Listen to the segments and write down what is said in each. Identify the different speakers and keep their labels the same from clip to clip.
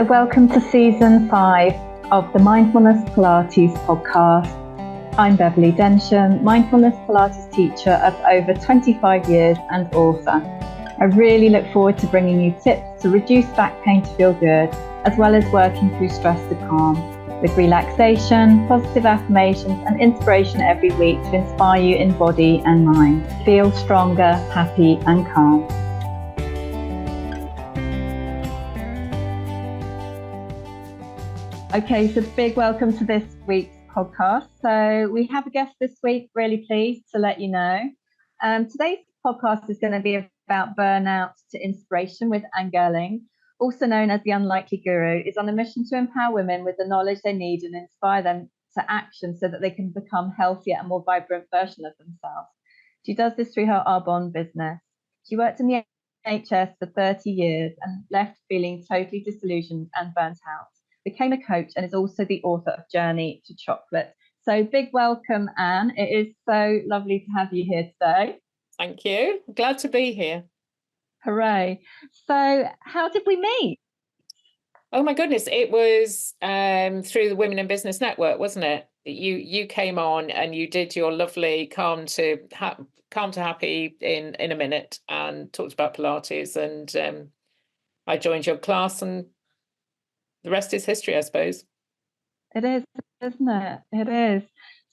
Speaker 1: welcome to season 5 of the Mindfulness Pilates podcast. I'm Beverly Densham, mindfulness Pilates teacher of over 25 years and author. I really look forward to bringing you tips to reduce back pain to feel good, as well as working through stress to calm, with relaxation, positive affirmations and inspiration every week to inspire you in body and mind. Feel stronger, happy and calm. Okay, so big welcome to this week's podcast. So we have a guest this week, really pleased to let you know. Today's podcast is going to be about burnout to inspiration with Anne Gerling, also known as the Unlikely Guru, is on a mission to empower women with the knowledge they need and inspire them to action so that they can become healthier and more vibrant version of themselves. She does this through her Arbonne business. She worked in the NHS for 30 years and left feeling totally disillusioned and burnt out. Became a coach and is also the author of Journey to Chocolate. So big welcome, Anne. It is so lovely to have you here today.
Speaker 2: Thank you. Glad to be here.
Speaker 1: Hooray. So how did we meet?
Speaker 2: Oh my goodness, it was through the Women in Business Network, wasn't it? You came on and you did your lovely calm to happy in a minute and talked about Pilates, and I joined your class and the rest is history, I suppose.
Speaker 1: It is, isn't it? It is.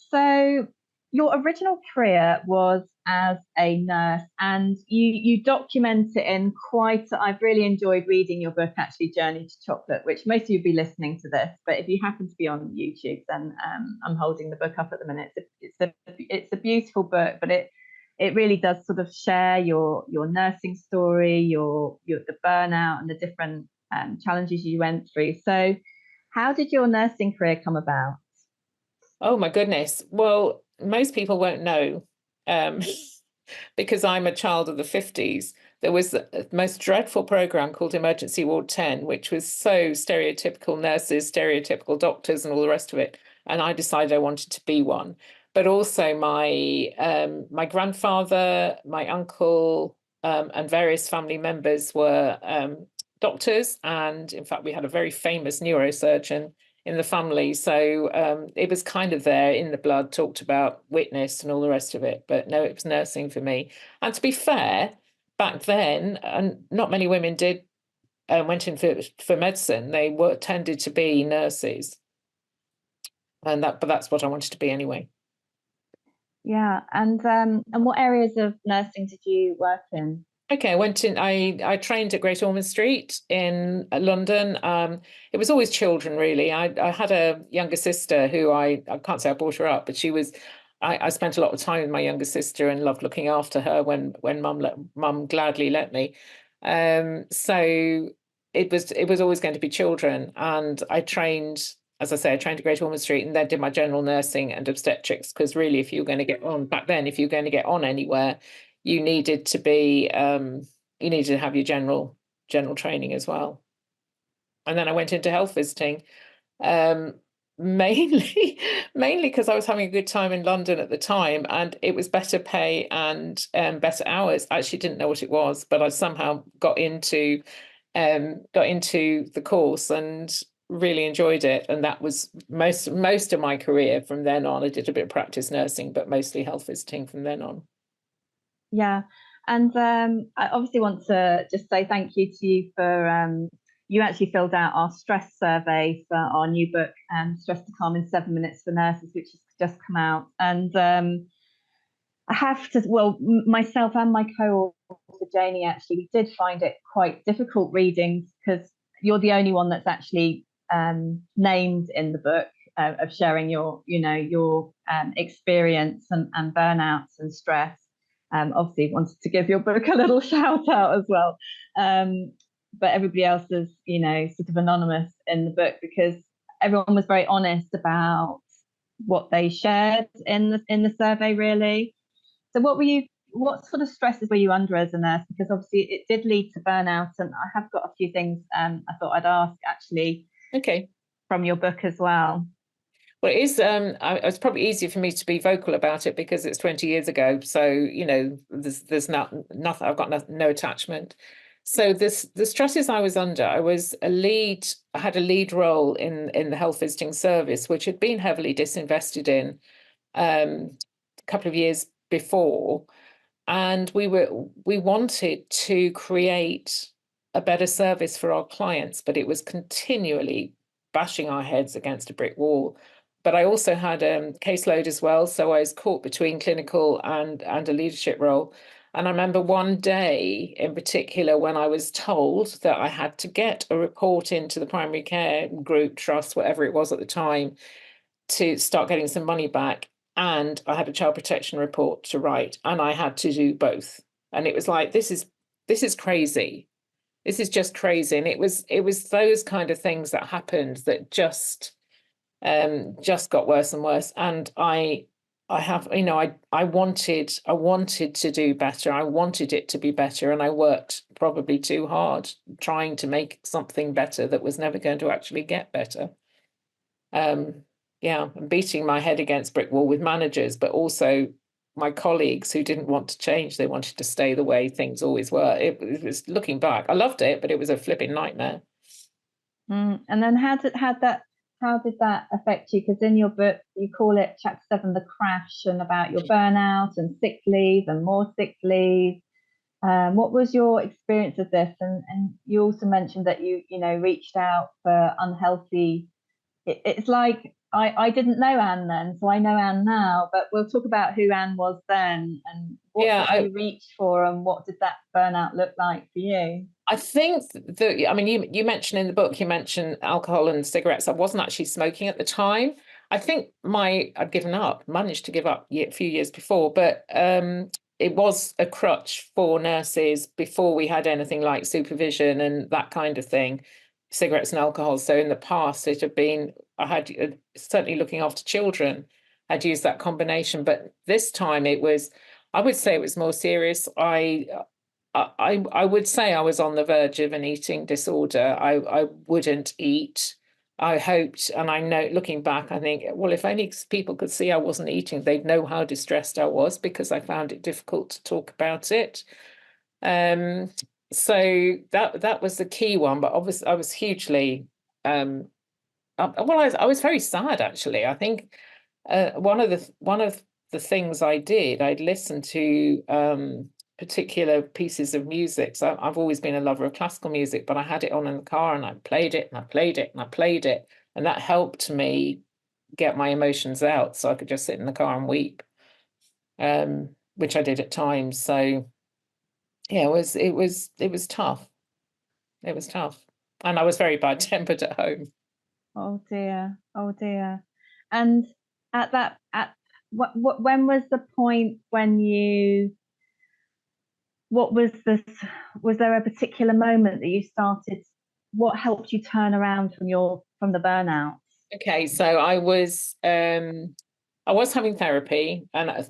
Speaker 1: So your original career was as a nurse, and you document it in quite, I've really enjoyed reading your book, actually, Journey to Chocolate, which most of you will be listening to this, but if you happen to be on YouTube, then I'm holding the book up at the minute. It's a beautiful book, but it really does sort of share your nursing story, the burnout and the different challenges you went through. So how did your nursing career come about?
Speaker 2: Oh my goodness. Well, most people won't know because I'm a child of the 50s. There was the most dreadful program called Emergency Ward 10, which was so stereotypical nurses, stereotypical doctors and all the rest of it. And I decided I wanted to be one. But also my grandfather, my uncle, and various family members were doctors. And in fact, we had a very famous neurosurgeon in the family. So it was kind of there in the blood, talked about, witnessed and all the rest of it. But no, it was nursing for me. And to be fair, back then, and not many women did went in for medicine. They tended to be nurses. But that's what I wanted to be anyway.
Speaker 1: Yeah, and what areas of nursing did you work in?
Speaker 2: Okay, I trained at Great Ormond Street in London. It was always children, really. I had a younger sister who I can't say I brought her up, but I spent a lot of time with my younger sister and loved looking after her when mum gladly let me. So it was always going to be children. And I trained, as I say, I trained at Great Ormond Street and then did my general nursing and obstetrics, because really, if you were going to get on back then, if you were going to get on anywhere, you needed to have your general training as well. And then I went into health visiting, mainly because I was having a good time in London at the time, and it was better pay and better hours. I actually didn't know what it was, but I somehow got into the course and really enjoyed it. And that was most of my career from then on. I did a bit of practice nursing, but mostly health visiting from then on.
Speaker 1: Yeah, and I obviously want to just say thank you to you for you actually filled out our stress survey for our new book, Stress to Calm in 7 Minutes for Nurses, which has just come out. And I have to, myself and my co-author Janie, actually, we did find it quite difficult reading, because you're the only one that's actually named in the book of sharing your experience and burnouts and stress. Obviously wanted to give your book a little shout out as well, but everybody else is sort of anonymous in the book, because everyone was very honest about what they shared in the survey, really. So what sort of stresses were you under as a nurse? Because obviously it did lead to burnout, and I have got a few things I thought I'd ask, actually, from your book as well.
Speaker 2: Well, it is. It's probably easier for me to be vocal about it because it's 20 years ago. So there's nothing. I've got no attachment. So the stresses I was under, I had a lead role in the health visiting service, which had been heavily disinvested in a couple of years before. And we wanted to create a better service for our clients, but it was continually bashing our heads against a brick wall. But I also had a caseload as well, so I was caught between clinical and a leadership role. And I remember one day in particular when I was told that I had to get a report into the primary care group, trust, whatever it was at the time, to start getting some money back. And I had a child protection report to write, and I had to do both. And it was like, this is crazy. This is just crazy. And it was those kind of things that happened that just got worse and worse. And I have, I wanted to do better. I wanted it to be better. And I worked probably too hard trying to make something better that was never going to actually get better. Yeah, I'm beating my head against brick wall with managers, but also my colleagues who didn't want to change. They wanted to stay the way things always were. It was, looking back, I loved it, but it was a flipping nightmare.
Speaker 1: And then how did that affect you? Because in your book you call it chapter 7 the crash, and about your burnout and sick leave and more sick leave. What was your experience of this? And you also mentioned that you reached out for unhealthy. It's like I didn't know Anne then, so I know Anne now. But we'll talk about who Anne was then and what did you reach for, and what did that burnout look like for you?
Speaker 2: I think that, I mean, you mentioned in the book, you mentioned alcohol and cigarettes. I wasn't actually smoking at the time. I think I'd given up, managed to give up a few years before, but it was a crutch for nurses before we had anything like supervision and that kind of thing, cigarettes and alcohol. So in the past, it had been, I had certainly looking after children, I'd used that combination. But this time I would say it was more serious. I would say I was on the verge of an eating disorder. I wouldn't eat. I hoped, and I know, looking back, I think, well, if only people could see I wasn't eating, they'd know how distressed I was, because I found it difficult to talk about it. So that was the key one. But obviously, I was hugely, well, I was very sad, actually. I think one of the things I did, I'd listened to particular pieces of music. So I've always been a lover of classical music, but I had it on in the car, and I played it and I played it and I played it. And that helped me get my emotions out, so I could just sit in the car and weep, which I did at times. So yeah, it was tough. It was tough. And I was very bad-tempered at home.
Speaker 1: Oh dear. Oh dear. And when was the point when was there a particular moment that you started, what helped you turn around from the burnout?
Speaker 2: Okay, so I was having therapy, and I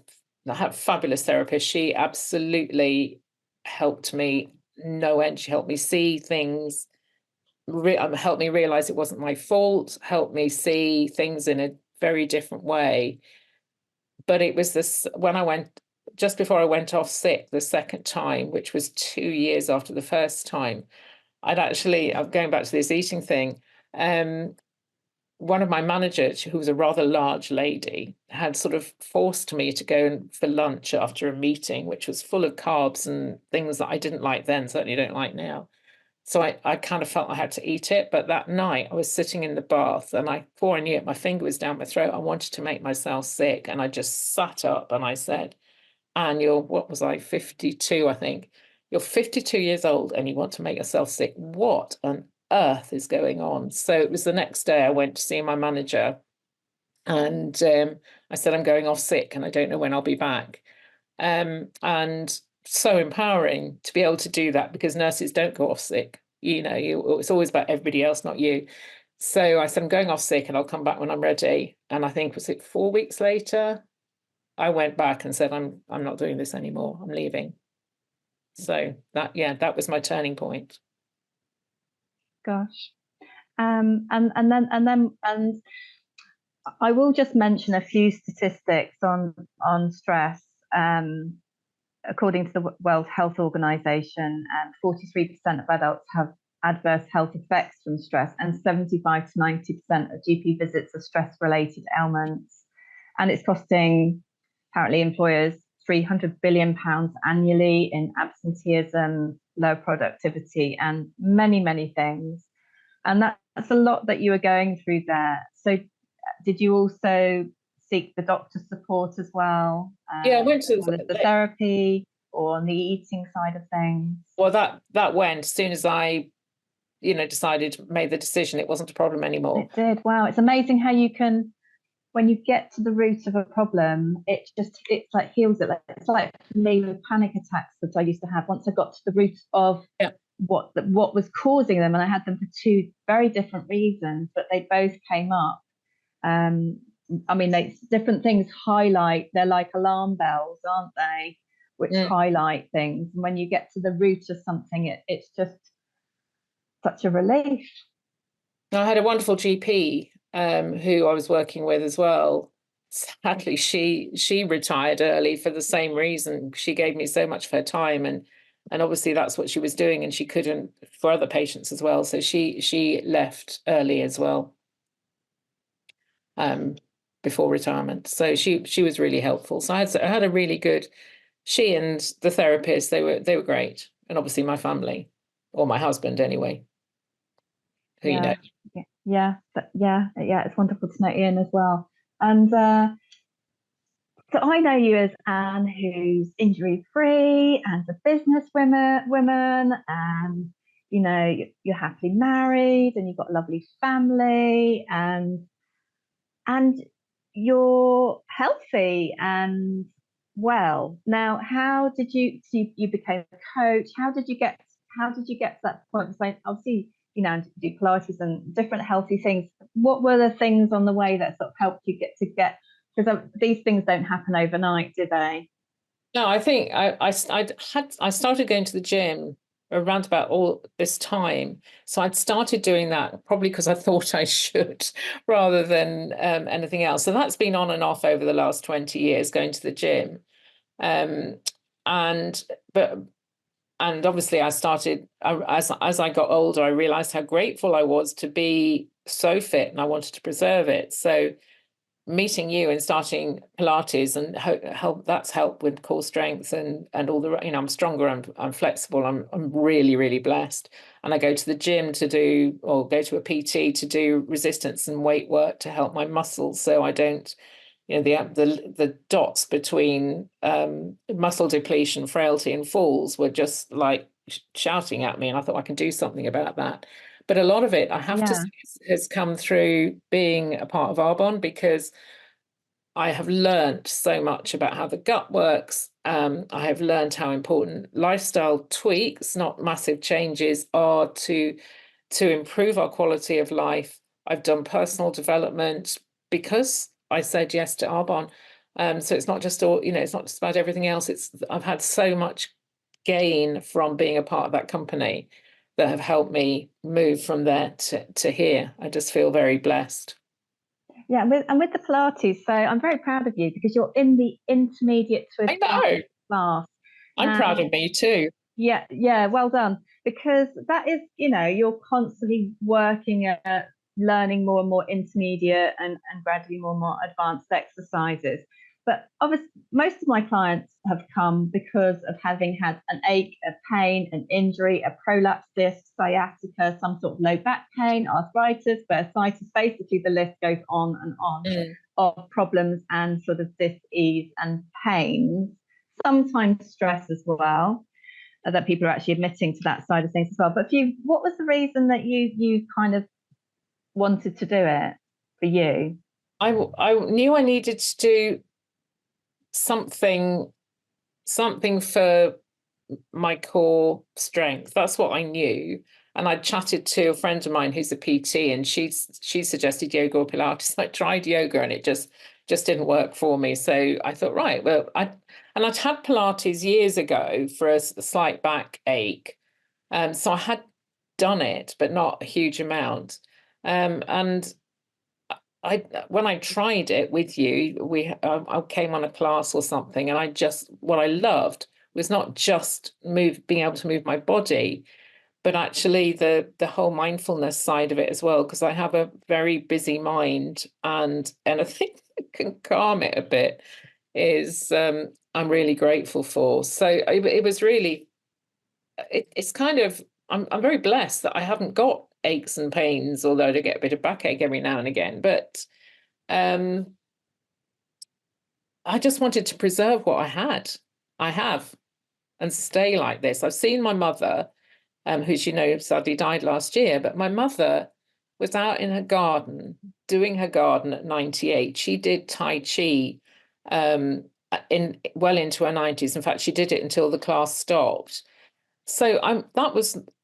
Speaker 2: had a fabulous therapist. She absolutely helped me no end. She helped me see things, helped me realize it wasn't my fault, helped me see things in a very different way. But it was just before I went off sick the second time, which was 2 years after the first time, I'm going back to this eating thing. One of my managers, who was a rather large lady, had sort of forced me to go for lunch after a meeting, which was full of carbs and things that I didn't like then, certainly don't like now. So I kind of felt I had to eat it. But that night I was sitting in the bath, and before I knew it, my finger was down my throat. I wanted to make myself sick. And I just sat up and I said, Anne, what was I, 52, I think. You're 52 years old and you want to make yourself sick. What on earth is going on? So it was the next day I went to see my manager, and I said, I'm going off sick and I don't know when I'll be back. And so empowering to be able to do that, because nurses don't go off sick. It's always about everybody else, not you. So I said, I'm going off sick and I'll come back when I'm ready. And I think, was it 4 weeks later, I went back and said, I'm not doing this anymore. I'm leaving. So that was my turning point.
Speaker 1: Gosh. And I will just mention a few statistics on stress. according to the World Health Organization, 43% of adults have adverse health effects from stress, and 75 to 90% of GP visits are stress-related ailments. And it's costing, apparently, employers £300 billion annually in absenteeism, low productivity, and many, many things. And that's a lot that you were going through there. So did you also seek the doctor's support as well?
Speaker 2: Yeah, I went to
Speaker 1: all of the therapy or on the eating side of things?
Speaker 2: Well, that went as soon as I, made the decision. It wasn't a problem anymore.
Speaker 1: It did. Wow. It's amazing how you can, when you get to the root of a problem, it's like heals it. It's like for me with panic attacks that I used to have. Once I got to the root of what was causing them, and I had them for two very different reasons, but they both came up. I mean, different things highlight. They're like alarm bells, aren't they? Which highlight things. And when you get to the root of something, it's just such a relief.
Speaker 2: I had a wonderful GP who I was working with as well. Sadly, she retired early for the same reason. She gave me so much of her time, and obviously that's what she was doing, and she couldn't for other patients as well. So she left early as well, before retirement. So she was really helpful. So I had a really good. She and the therapist, they were great, and obviously my family, or my husband anyway. Who you know.
Speaker 1: Yeah, it's wonderful to know Ian as well. And so I know you as Anne, who's injury-free and a business woman, and you're happily married, and you've got a lovely family, and you're healthy and well. Now, how did you became a coach? How did you get to that point? Because obviously, do Pilates and different healthy things. What were the things on the way that sort of helped you get? Because these things don't happen overnight, do they?
Speaker 2: No, I think I started going to the gym around about all this time. So I'd started doing that probably because I thought I should rather than anything else. So that's been on and off over the last 20 years, going to the gym. And obviously I started, as I got older, I realized how grateful I was to be so fit, and I wanted to preserve it. So meeting you and starting Pilates and that's helped with core strength and all the, I'm stronger, I'm flexible, I'm really, really blessed. And I go to the gym go to a PT to do resistance and weight work to help my muscles, so I don't, the dots between muscle depletion, frailty, and falls were just like shouting at me, and I thought I can do something about that. But a lot of it, I have to say, has come through being a part of Arbonne, because I have learned so much about how the gut works. I have learned how important lifestyle tweaks, not massive changes, are to improve our quality of life. I've done personal development because I said yes to Arbonne. So it's not just it's not just about everything else. I've had so much gain from being a part of that company that have helped me move from there to here. I just feel very blessed.
Speaker 1: Yeah, and with the Pilates, so I'm very proud of you because you're in the intermediate to advanced class.
Speaker 2: I'm proud of me too.
Speaker 1: Yeah, well done. Because that is, you're constantly working at learning more and more intermediate and gradually more and more advanced exercises. But obviously, most of my clients have come because of having had an ache, a pain, an injury, a prolapse disc, sciatica, some sort of low back pain, arthritis, bursitis. Basically, the list goes on and on of problems and sort of dis-ease and pains, sometimes stress as well, that people are actually admitting to that side of things as well. But what was the reason that you kind of wanted to do it for you?
Speaker 2: I knew I needed to do something for my core strength. That's what I knew. And I chatted to a friend of mine who's a PT, and she suggested yoga or Pilates. I tried yoga and it just didn't work for me. So I thought, right, well, I'd had Pilates years ago for a slight back ache. So I had done it, but not a huge amount. And when I tried it with you, I came on a class or something, and what I loved was not just being able to move my body, but actually the whole mindfulness side of it as well, because I have a very busy mind, and anything that can calm it a bit is I'm really grateful for. So it was really, it's kind of, I'm very blessed that I haven't got aches and pains, although I get a bit of backache every now and again. But I just wanted to preserve what I have, and stay like this. I've seen my mother, who's, sadly died last year, but my mother was out in her garden, doing her garden at 98. She did Tai Chi well into her 90s. In fact, she did it until the class stopped. So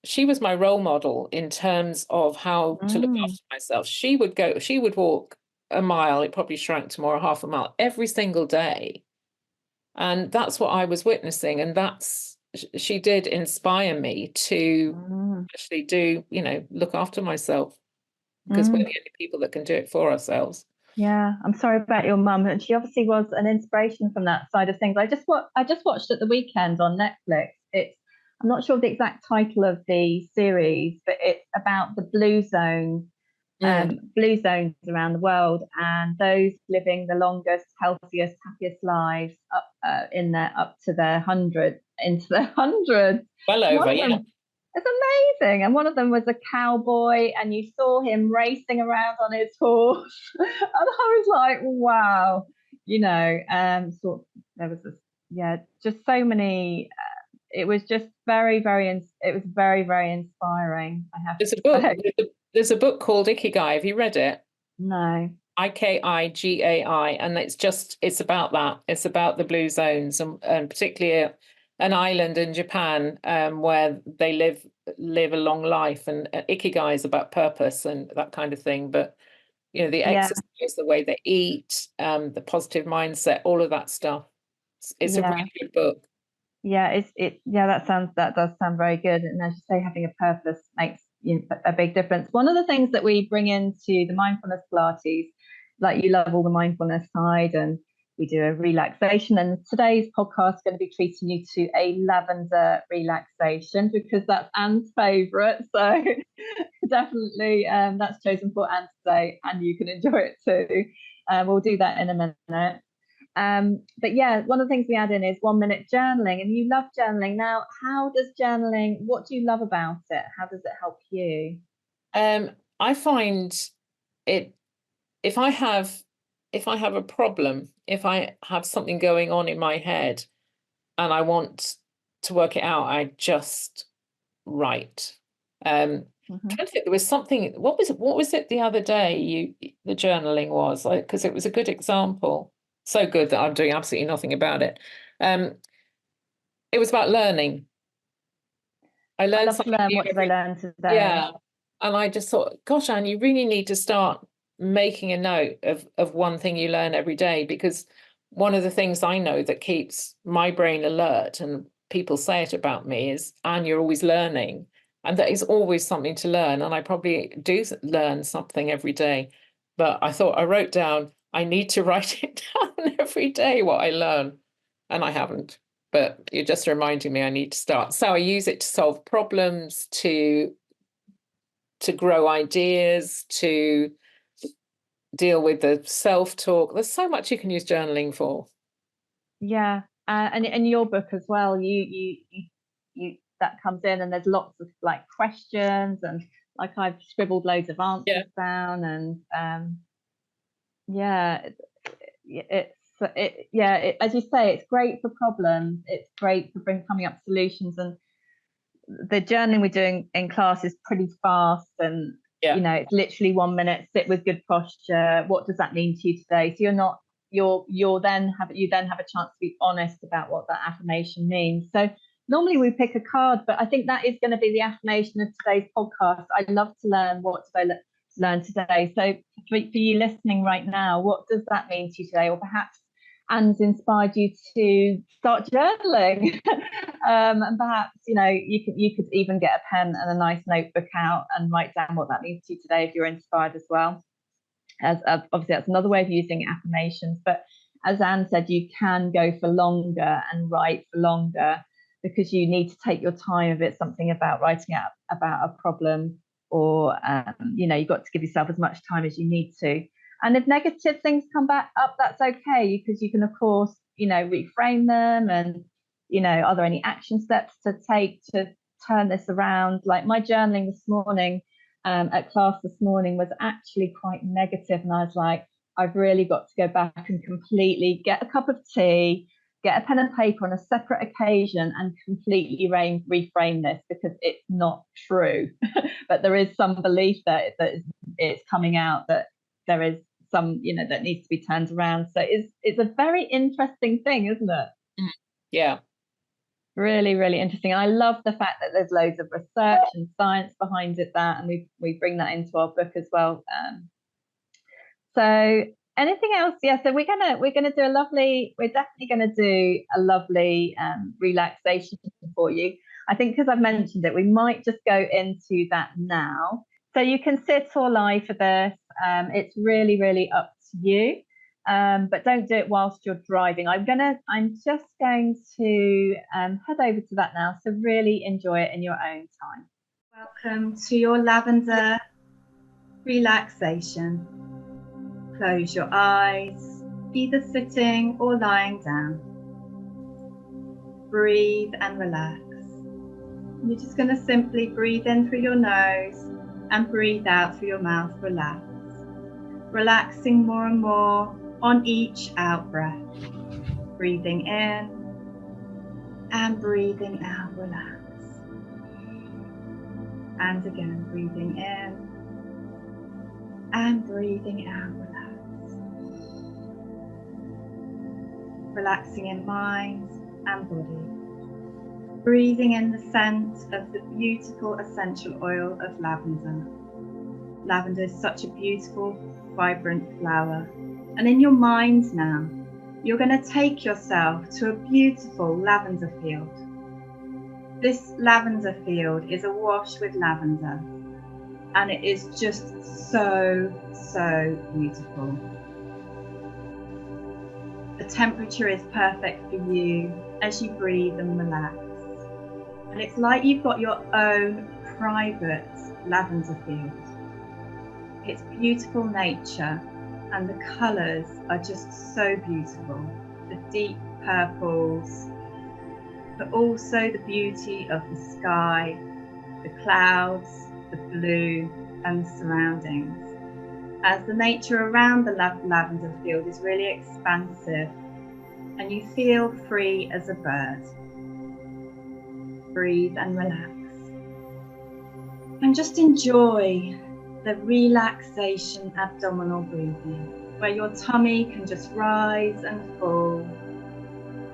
Speaker 2: she was my role model in terms of how to look after myself. She would walk a mile, it probably shrank to more, half a mile every single day. And that's what I was witnessing. And she did inspire me to actually do, look after myself, because we're the only people that can do it for ourselves.
Speaker 1: Yeah, I'm sorry about your mum, and she obviously was an inspiration from that side of things. I just watched at the weekend on Netflix. I'm not sure the exact title of the series, but it's about the blue zones around the world, and those living the longest, healthiest, happiest lives up to their hundreds, into their hundreds.
Speaker 2: Well over, yeah.
Speaker 1: It's amazing. And one of them was a cowboy, and you saw him racing around on his horse. And I was like, wow, so there was just so many. It was just very, it was very, very inspiring, I have to say.
Speaker 2: There's a book called Ikigai. Have you read it?
Speaker 1: No.
Speaker 2: Ikigai, and it's about that. It's about the blue zones, and particularly an island in Japan where they live a long life, and Ikigai is about purpose and that kind of thing. But the exercise, the way they eat, the positive mindset, all of that stuff. It's a really good book.
Speaker 1: Yeah, that does sound very good. And as you say, having a purpose makes a big difference. One of the things that we bring into the mindfulness Pilates, like you love all the mindfulness side, and we do a relaxation. And today's podcast is going to be treating you to a lavender relaxation, because that's Anne's favourite. So definitely that's chosen for Anne today, and you can enjoy it too. We'll do that in a minute. But yeah, one of the things we add in is 1 minute journaling, and you love journaling. Now, what do you love about it? How does it help you?
Speaker 2: I find it, if I have a problem, if I have something going on in my head and I want to work it out, I just write. Trying to think, there was something, what was it the other day the journaling was, like, because it was a good example. So good that I'm doing absolutely nothing about it. It was about learning. I learned something new.
Speaker 1: What did I learn today?
Speaker 2: Yeah. And I just thought, gosh, Anne, you really need to start making a note of one thing you learn every day, because one of the things I know that keeps my brain alert, and people say it about me, is, Anne, you're always learning. And there is always something to learn. And I probably do learn something every day. But I thought, I wrote down, I need to write it down every day, what I learn. And I haven't. But you're just reminding me I need to start. So I use it to solve problems, to grow ideas, to deal with the self-talk. There's so much you can use journaling for.
Speaker 1: Yeah. And in your book as well, you that comes in, and there's lots of like questions, and like I've scribbled loads of answers down, and as you say, it's great for problems. It's great for coming up with solutions. And the journaling we're doing in class is pretty fast, and it's literally 1 minute. Sit with good posture. What does that mean to you today? So you then have a chance to be honest about what that affirmation means. So normally we pick a card, but I think that is going to be the affirmation of today's podcast. I'd love to learn, what did I learn today? So for you listening right now, what does that mean to you today? Or perhaps Anne's inspired you to start journaling. And perhaps you could even get a pen and a nice notebook out and write down what that means to you today if you're inspired as well. As obviously that's another way of using affirmations. But as Anne said, you can go for longer and write for longer, because you need to take your time if it's something about writing out about a problem, or you've got to give yourself as much time as you need to. And if negative things come back up, that's okay, because you can, of course, reframe them. And are there any action steps to take to turn this around? Like my journaling this morning at class this morning was actually quite negative, and I was like, I've really got to go back and completely get a cup of tea, get a pen and paper on a separate occasion, and completely reframe this, because it's not true. But there is some belief that it's coming out, that there is some, that needs to be turned around. So it's a very interesting thing, isn't it?
Speaker 2: Yeah.
Speaker 1: Really, really interesting. I love the fact that there's loads of research and science behind it, and we bring that into our book as well. So anything else? Yeah, so we're definitely gonna do a lovely relaxation for you. I think, because I've mentioned it, we might just go into that now. So you can sit or lie for this. It's really, really up to you. But don't do it whilst you're driving. I'm just going to head over to that now. So really enjoy it in your own time. Welcome to your lavender relaxation. Close your eyes, either sitting or lying down. Breathe and relax. You're just going to simply breathe in through your nose and breathe out through your mouth. Relax. Relaxing more and more on each out breath. Breathing in and breathing out. Relax. And again, breathing in and breathing out. Relax. Relaxing in mind and body. Breathing in the scent of the beautiful essential oil of lavender. Lavender is such a beautiful, vibrant flower. And in your mind now, you're going to take yourself to a beautiful lavender field. This lavender field is awash with lavender, and it is just so, so beautiful. The temperature is perfect for you as you breathe and relax. And it's like you've got your own private lavender field. It's beautiful nature, and the colours are just so beautiful. The deep purples, but also the beauty of the sky, the clouds, the blue, and the surroundings. As the nature around the lavender field is really expansive, and you feel free as a bird. Breathe and relax. And just enjoy the relaxation abdominal breathing, where your tummy can just rise and fall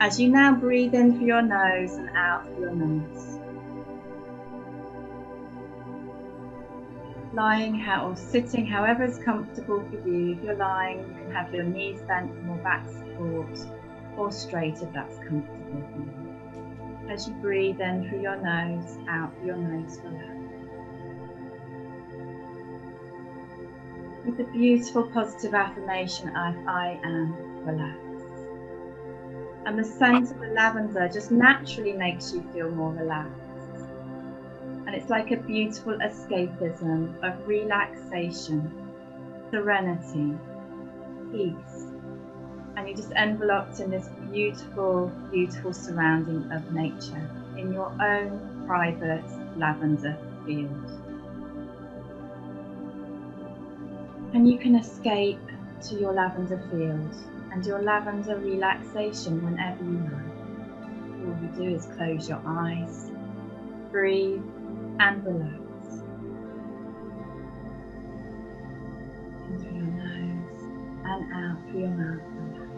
Speaker 1: as you now breathe in through your nose and out through your nose. Lying or sitting, however is comfortable for you. If you're lying, you can have your knees bent for more back support, or straight if that's comfortable for you. As you breathe in through your nose, out through your nose, relax. With the beautiful positive affirmation of I am relaxed. And the scent of the lavender just naturally makes you feel more relaxed. And it's like a beautiful escapism of relaxation, serenity, peace. And you're just enveloped in this beautiful, beautiful surrounding of nature in your own private lavender field. And you can escape to your lavender field and your lavender relaxation whenever you like. All you do is close your eyes, breathe and relax. In through your nose and out through your mouth. Relax.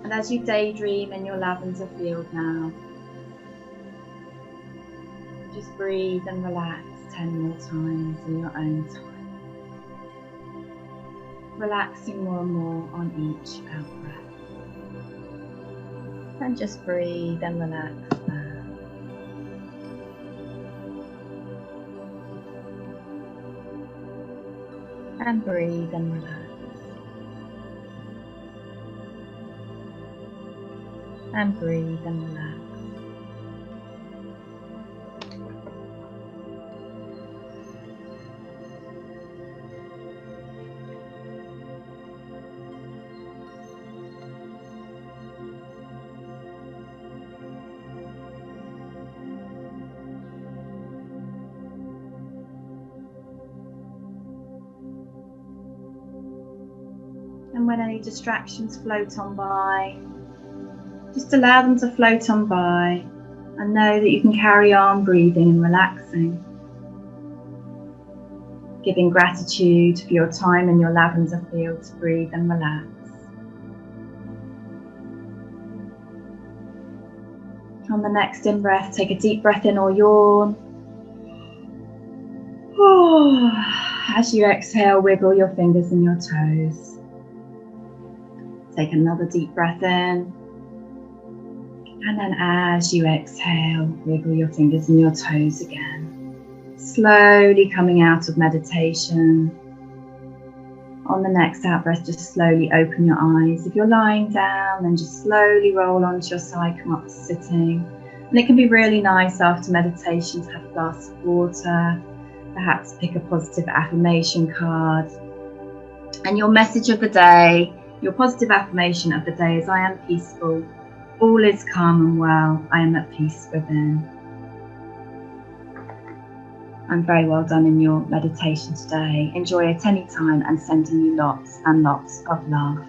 Speaker 1: And as you daydream in your lavender field now, just breathe and relax 10 more times in your own time. Relaxing more and more on each out breath. And just breathe and relax now. And breathe and relax. And breathe and relax. And when any distractions float on by, just allow them to float on by and know that you can carry on breathing and relaxing. Giving gratitude for your time in your lavender field to breathe and relax. On the next in-breath, take a deep breath in or yawn. As you exhale, wiggle your fingers and your toes. Take another deep breath in. And then as you exhale, wiggle your fingers and your toes again. Slowly coming out of meditation. On the next out breath, just slowly open your eyes. If you're lying down, then just slowly roll onto your side, come up to sitting. And it can be really nice after meditation to have a glass of water, perhaps pick a positive affirmation card. And your message of the day, your positive affirmation of the day is, I am peaceful, all is calm and well, I am at peace within. And very well done in your meditation today. Enjoy it any time and sending you lots and lots of love.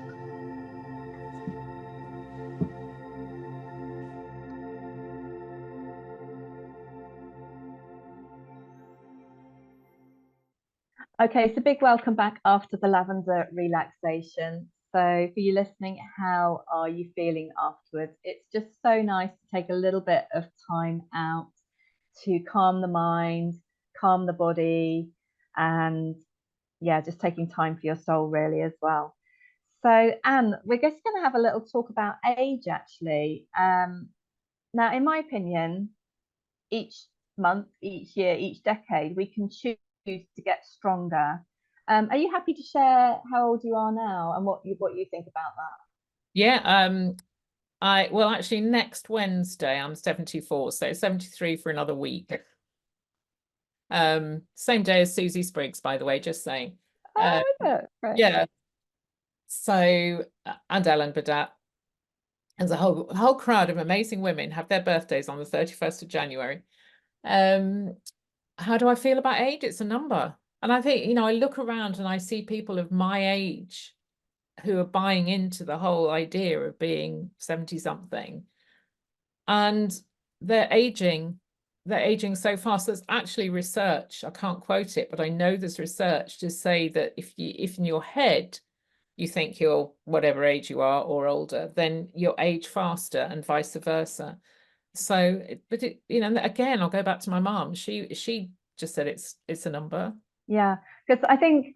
Speaker 1: Okay, so big welcome back after the lavender relaxation. So for you listening, how are you feeling afterwards? It's just so nice to take a little bit of time out to calm the mind, calm the body, and yeah, just taking time for your soul really as well. So Anne, we're just going to have a little talk about age actually. Now, in my opinion, each month, each year, each decade, we can choose to get stronger. Are you happy to share how old you are now and what you think about that?
Speaker 2: Yeah, well, actually, next Wednesday I'm 74, so 73 for another week. Same day as Susie Spriggs, by the way, just saying.
Speaker 1: Oh, is it? Right.
Speaker 2: Yeah. So, and Ellen Badat. There's a whole crowd of amazing women have their birthdays on the 31st of January. How do I feel about age? It's a number. And I think, I look around and I see people of my age who are buying into the whole idea of being 70 something. And they're aging so fast. There's actually research, I can't quote it, but I know there's research to say that if in your head you think you're whatever age you are or older, then you'll age faster and vice versa. So, but again, I'll go back to my mom. She just said it's a number.
Speaker 1: Yeah, because I think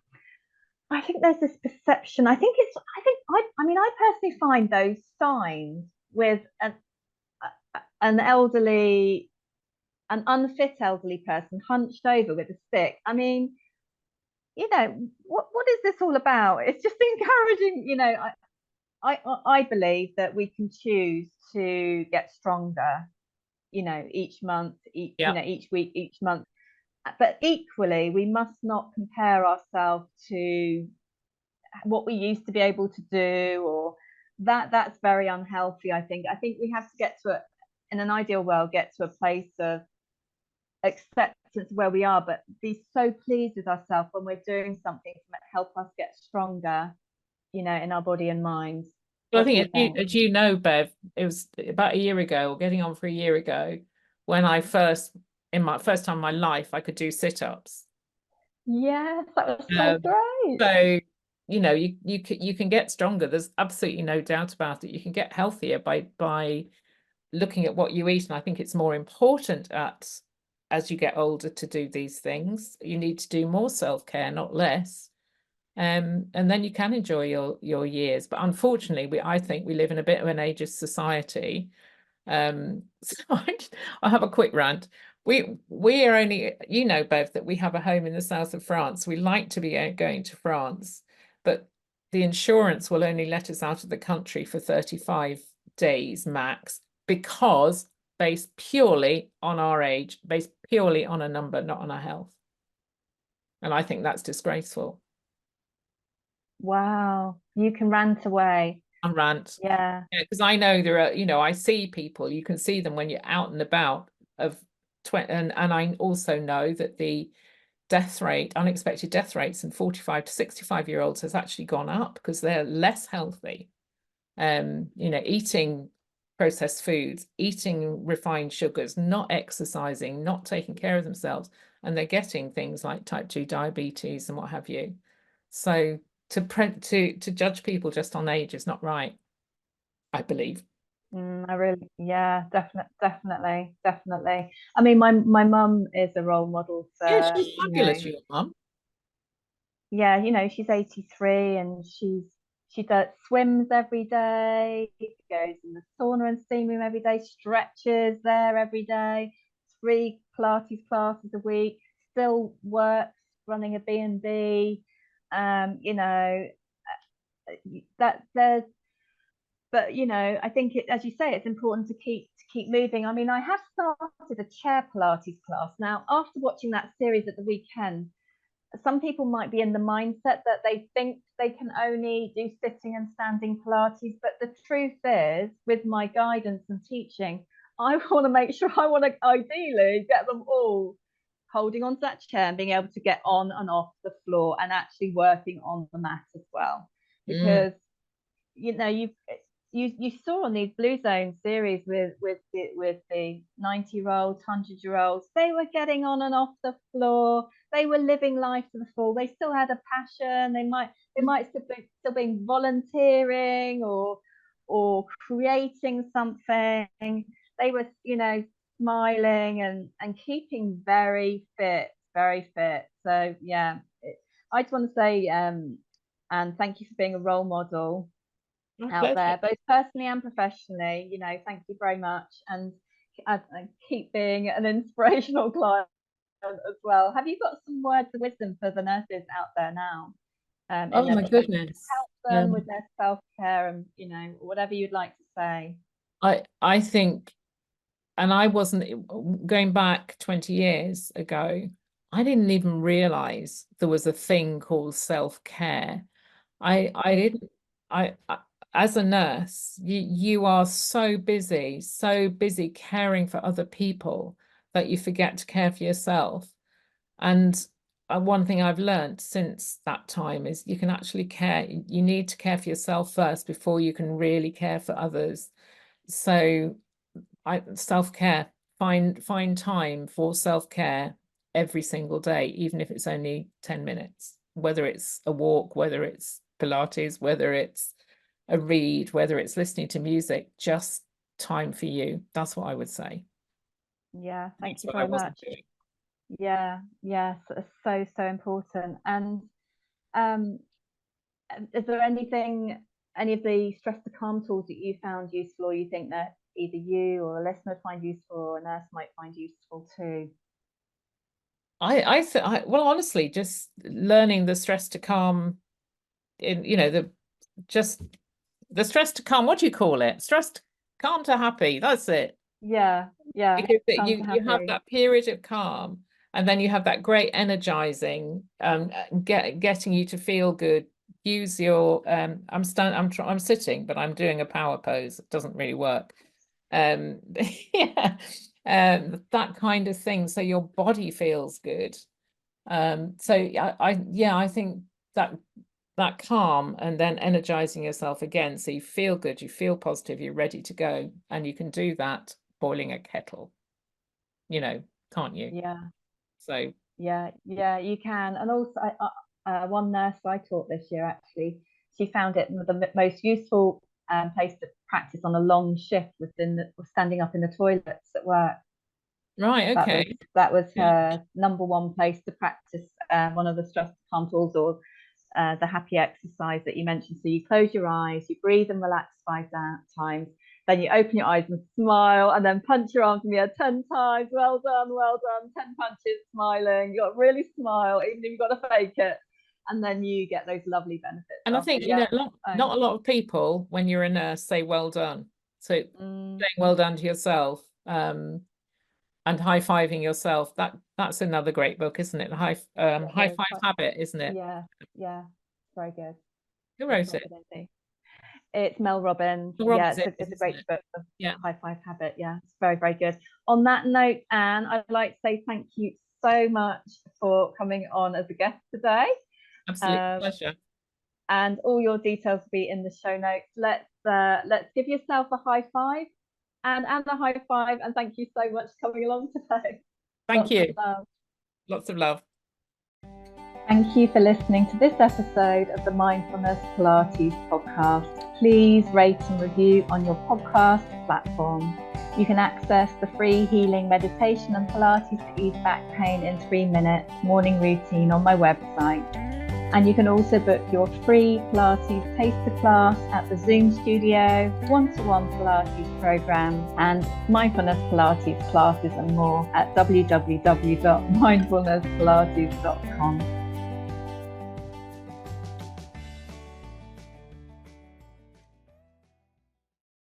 Speaker 1: there's this perception. I mean, I personally find those signs with an unfit elderly person hunched over with a stick. I mean, what is this all about? It's just encouraging. I believe that we can choose to get stronger. Each month, each week, each month. But equally, we must not compare ourselves to what we used to be able to do, or that's very unhealthy. I think we have to get to in an ideal world, get to a place of acceptance where we are, but be so pleased with ourselves when we're doing something to help us get stronger, in our body and mind.
Speaker 2: Well, I think, as you know, Bev, it was about a year ago, or getting on for a year ago, when in my first time in my life, I could do sit-ups.
Speaker 1: Yes, that was so great.
Speaker 2: So, you can get stronger. There's absolutely no doubt about it. You can get healthier by looking at what you eat. And I think it's more important as you get older to do these things. You need to do more self-care, not less. And then you can enjoy your years. But unfortunately, I think we live in a bit of an ageist society. So I have a quick rant. We are only, you know, Bev, that we have a home in the south of France. We like to be going to France, but the insurance will only let us out of the country for 35 days max, because based purely on our age, based purely on a number, not on our health. And I think that's disgraceful.
Speaker 1: Wow, you can rant away.
Speaker 2: And rant.
Speaker 1: Yeah.
Speaker 2: Yeah, because I know there are, you know, I see people, you can see them when you're out and about of 20, and I also know that the death rate, unexpected death rates in 45 to 65-year-olds has actually gone up because they're less healthy. You know, eating processed foods, eating refined sugars, not exercising, not taking care of themselves, and they're getting things like type 2 diabetes and what have you. So to judge people just on age is not right, I believe.
Speaker 1: I really, yeah, definitely. I mean, my mum is a role model
Speaker 2: Yeah,
Speaker 1: for,
Speaker 2: she's fabulous, your mum.
Speaker 1: yeah, she's 83 and she does swims every day, goes in the sauna and steam room every day, stretches there every day, 3 Pilates classes a week, still works running a B&B. That there's But I think as you say, it's important to keep moving. I mean, I have started a chair Pilates class now. After watching that series at the weekend, some people might be in the mindset that they think they can only do sitting and standing Pilates, but the truth is, with my guidance and teaching, I want to make sure, I want to ideally get them all holding onto that chair and being able to get on and off the floor and actually working on the mat as well.
Speaker 2: Mm.
Speaker 1: Because you saw on these Blue Zone series with the 90-year-olds, 100-year-olds, they were getting on and off the floor. They were living life to the full. They still had a passion. They might still be volunteering or creating something. They were, smiling and keeping very fit, very fit. So yeah, I just want to say and thank you for being a role model
Speaker 2: My
Speaker 1: out
Speaker 2: pleasure.
Speaker 1: there, both personally and professionally. Thank you very much, and keep being an inspirational client as well. Have you got some words of wisdom for the nurses out there now, in
Speaker 2: Oh
Speaker 1: their
Speaker 2: my goodness.
Speaker 1: help them with their self-care and whatever you'd like to say?
Speaker 2: I think, and I wasn't, going back 20 years ago, I didn't even realize there was a thing called self-care. I didn't I as a nurse, you are so busy caring for other people that you forget to care for yourself. And one thing I've learned since that time is you can actually care. You need to care for yourself first before you can really care for others. So self-care, find time for self-care every single day, even if it's only 10 minutes, whether it's a walk, whether it's Pilates, whether it's a read, whether it's listening to music, just time for you. That's what I would say.
Speaker 1: Yeah, thank
Speaker 2: That's
Speaker 1: you
Speaker 2: what I
Speaker 1: very
Speaker 2: wasn't
Speaker 1: much.
Speaker 2: doing.
Speaker 1: Yeah, yes, it's so important. And um is there any of the stress to calm tools that you found useful, or you think that either you or a listener find useful or a nurse might find useful too?
Speaker 2: Well, honestly, just learning the stress to calm in, just the stress to calm, what do you call it? Stress to calm to happy. That's it.
Speaker 1: Yeah, yeah,
Speaker 2: Because
Speaker 1: calm to
Speaker 2: you have
Speaker 1: happy.
Speaker 2: that period of calm, and then you have that great energizing, getting you to feel good. Use your I'm sitting, but I'm doing a power pose. It doesn't really work. Yeah, that kind of thing. So your body feels good. So I think that calm and then energizing yourself again, so you feel good, you feel positive, you're ready to go, and you can do that boiling a kettle, can't you?
Speaker 1: Yeah,
Speaker 2: So
Speaker 1: yeah, you can. And also, one nurse I taught this year, actually, she found it the most useful place to practice on a long shift was standing up in the toilets at work.
Speaker 2: right,
Speaker 1: That was
Speaker 2: okay.
Speaker 1: that was
Speaker 2: Yeah.
Speaker 1: her number one place to practice one of the stress calm tools, or the happy exercise that you mentioned. So you close your eyes, you breathe and relax 5 times, Then you open your eyes and smile, and then punch your arm to me 10 times. Well done, well done. 10 punches, smiling. You got to really smile, even if you've got to fake it. And then you get those lovely benefits.
Speaker 2: And I think, not a lot of people, when you're a nurse, say well done. So saying well done to yourself, and high-fiving yourself, that's another great book, isn't it? The high five habit, isn't it?
Speaker 1: Yeah, very good.
Speaker 2: Who wrote it?
Speaker 1: It's Mel Robbins. It's a great book of high five habit. Yeah, it's very, very good. On that note, Anne, I'd like to say thank you so much for coming on as a guest today.
Speaker 2: Absolute pleasure.
Speaker 1: And all your details will be in the show notes. Let's give yourself a high five and a high five. And thank you so much for coming along today.
Speaker 2: Thank you. Lots of love.
Speaker 1: Thank you for listening to this episode of the Mindfulness Pilates podcast. Please rate and review on your podcast platform. You can access the free healing meditation and Pilates to ease back pain in 3 minutes morning routine on my website. And you can also book your free Pilates taster class at the Zoom studio, one-to-one Pilates program, and mindfulness Pilates classes and more at www.mindfulnesspilates.com.